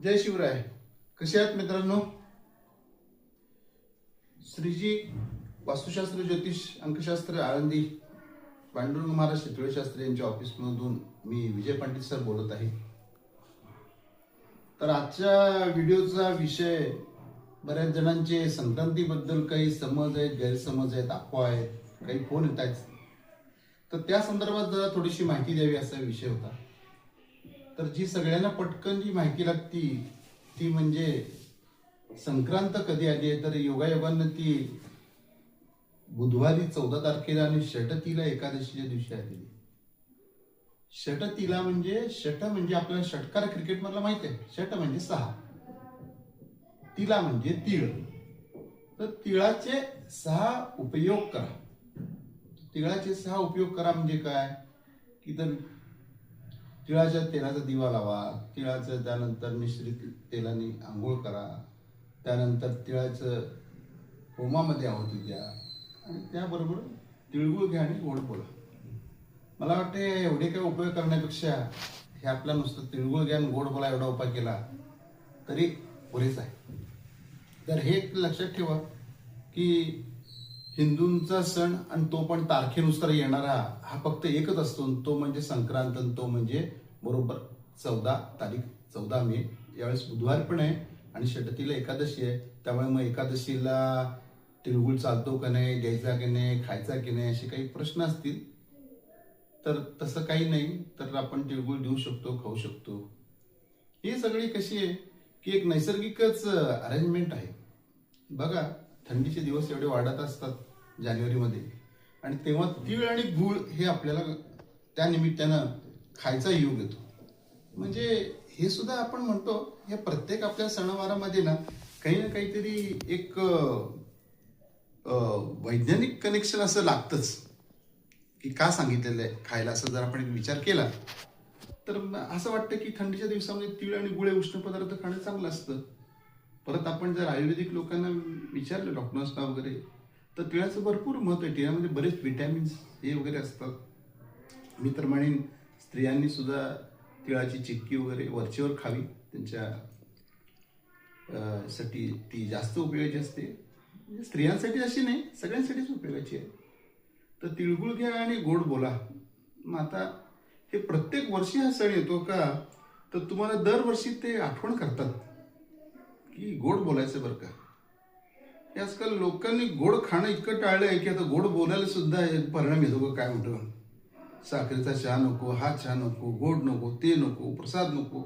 जय शिवराय. कसे आहात मित्रांनो? श्रीजी वास्तुशास्त्र, ज्योतिष, अंकशास्त्र, आळंदी पांडुरंग महाराज शितळेशास्त्री यांच्या ऑफिसमधून मी विजय पाटील सर बोलत आहे. तर आजच्या व्हिडिओचा विषय, बऱ्याच जणांचे संक्रांतीबद्दल काही समज आहेत, गैरसमज आहेत, अफवा आहेत, काही फोन येत आहेत. तर त्या संदर्भात जरा थोडीशी माहिती द्यावी असा विषय होता. तर जी सगळ्यांना पटकन जी माहिती लागती ती म्हणजे संक्रांत कधी आली आहे. तर योगायोगानं ती बुधवारी 14 तारखेला आणि षटतीला एकादशीच्या दिवशी आलेली. षटतीला म्हणजे षट म्हणजे आपल्याला षटकार क्रिकेट मधला माहिती आहे. षट म्हणजे 6, तिला म्हणजे तीळ. तर तिळाचे 6 उपयोग करा. तिळाचे 6 उपयोग करा म्हणजे काय की तर तिळाच्या तेलाचा दिवा लावा, तिळाचं त्यानंतर मिश्रित तेलाने आंघोळ करा, त्यानंतर तिळाचं होमामध्ये आहुती द्या आणि त्याबरोबर तिळगुळ घ्या आणि गोड बोला. मला वाटते एवढे काही उपयोग करण्यापेक्षा हे आपला नुसतं तिळगुळ घ्या आणि गोड बोला एवढा उपाय केला तरी पुरेसा आहे. तर हे एक लक्षात ठेवा की हिंदूंचा सण आणि तो पण तारखेनुसार येणारा हा फक्त एकच असतो, तो म्हणजे संक्रांत. तो म्हणजे बरोबर 14 तारीख 14 मे. यावेळेस बुधवार पण आहे आणि षटतीला एकादशी आहे. त्यामुळे मग एकादशीला तिळगुळ चालतो का नाही, द्यायचा की नाही, खायचा की नाही, असे काही प्रश्न असतील. तर तसं काही नाही, तर आपण तिळगुळ देऊ शकतो, खाऊ शकतो. ही सगळी कशी आहे की एक नैसर्गिकच अरेंजमेंट आहे. बघा, थंडीचे दिवस एवढे वाढत असतात जानेवारीमध्ये आणि तेव्हा तीळ आणि गूळ हे आपल्याला त्या निमित्तानं खायचा योग येतो. म्हणजे हे सुद्धा आपण म्हणतो हे प्रत्येक आपल्या सणवारामध्ये ना काही ना काहीतरी एक वैज्ञानिक कनेक्शन असं लागतंच की का सांगितलेलं आहे खायला. असं जर आपण एक विचार केला तर असं वाटतं की थंडीच्या दिवसामध्ये तीळ आणि गुळ उष्ण पदार्थ खाणं चांगलं असतं. परत आपण जर आयुर्वेदिक लोकांना विचारलं, डॉक्टर्सना वगैरे, तर तिळाचं भरपूर महत्व आहे. तिळामध्ये बरेच विटॅमिन्स हे वगैरे असतात. मी तर म्हणेन स्त्रियांनी सुद्धा तिळाची चिक्की वगैरे वरचेवर खावी. त्यांच्या साठी ती जास्त उपयोगाची असते. म्हणजे स्त्रियांसाठी अशी नाही, सगळ्यांसाठीच उपयोगाची आहे. तर तिळगुळ घ्या आणि गोड बोला. मग आता हे प्रत्येक वर्षी हा सण येतो का, तर तुम्हाला दरवर्षी ते आठवण करतात की गोड बोलायचं बरं का. हे आजकाल लोकांनी गोड खाणं इतकं टाळलंय की आता गोड बोलायला सुद्धा परिणाम येतो का काय म्हणतो. साखरेचा चहा नको, हा चहा नको, गोड नको, ते नको, प्रसाद नको.